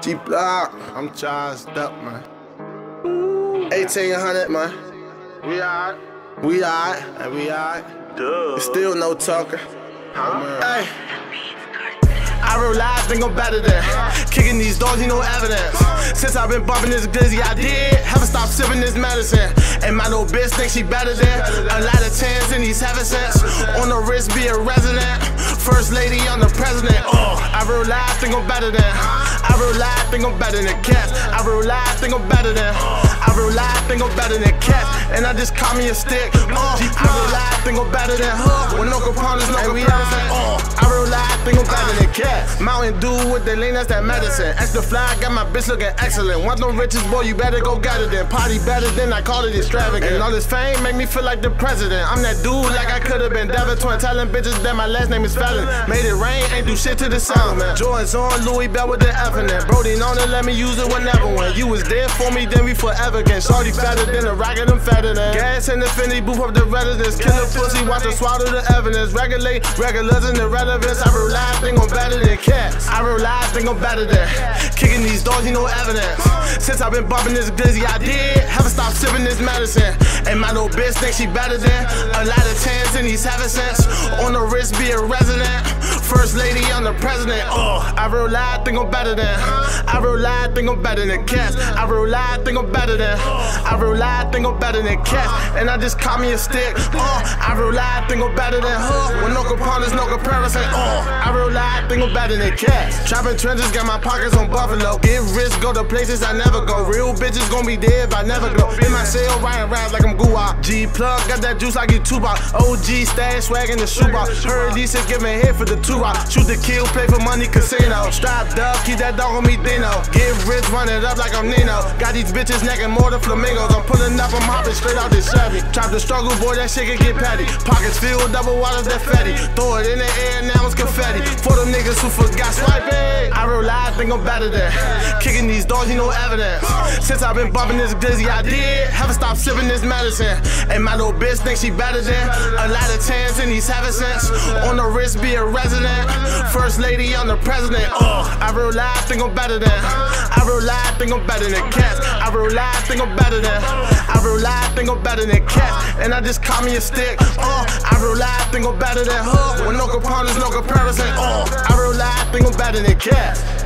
G-Block, I'm charged up, man. 1800, man. We alright. We alright, and we alright. It's still no talker. Hey. I realized ain't gon' better than kicking these doors, you know evidence. Since I've been bumping this glizzy, I did haven't stopped sipping this medicine. And my little bitch thinks she better than a lot of tens in these heaven cents. On the wrist, be a resident. First lady, I'm the president. I realized ain't gon' better than. I realized ain't gon' better than cats. I realized ain't gon' better than. I realized ain't gon' better than cats. And I just call me a stick. I realized ain't gon' better than her. With no components, no comparison. I realized ain't gon' better than cats. Mountain Dew with the lean, that's that medicine. Extra fly, got my bitch looking excellent. Want them riches, boy, you better go get it then. Party better than I call it extravagant. And all this fame make me feel like the president. I'm that dude like I could've been Devin Twin, telling bitches that my last name is Felon. Made it rain, ain't do shit to the sun, man. Jordans on, Louis Bell with the F in it. Brody known to let me use it whenever. When you was there for me, then we forever again. Shorty fatter than a rocket, I'm fatter than gas in the Infinity, booth up the residence. Killer pussy, watch her swallow the evidence. Regulate, regulars and irrelevance. I realize they gon' better than cats. I realize they gon' better than kicking these doors, you know evidence. Since I've been bumping this glizzy, I did haven't stopped sipping this medicine. And my little bitch thinks she better than a lot of tens in these heaven cents. On the wrist, be a resident. First lady, I'm the president. I realize they gon' better than. I realize they gon' better than cats. I realize they gon' better than. I realize they gon' better than cats. And I just call me a stick. I realize they gon' better than her. With no components, no comparison. I realize they gon' better than cats. Trapping trenches, got my pockets on Buffalo. Get rich, go to places I never go. Real bitches gon' be dead if I never go. In my cell, writing rhymes like I'm Guwap. G-Plug, got that juice like you Tupac. OG stash, swag in the shoebox. Heard these shit giving head for the two-rock. Shoot the kill, pay for money, casino. Strapped up, keep that dog on me, Dino. Get rich, run it up like I'm Nino. Got these bitches necking more than flamingos. I'm pulling up, I'm hopping straight out this Chevy. Try to struggle, boy, that shit can get petty. Pockets filled, double waters, that fatty. Throw it in the air, now it's confetti. For them niggas who forgot swiping, I realize they gon' better than kicking these doors, you know evidence. Since I've been bumping this glizzy, I did haven't stopped sipping this medicine. And my little bitch thinks she better than a lot of tens in these heaven cents. On the wrist, be a resident. First lady, I'm the president. I realize they gon' better than. I realize they gon' better than cats. I realize they gon' better than. I realize they gon' better than cats. And I just call me a stick. I realize they gon' better than her. With no components, no comparison. I realize they gon' better than cats.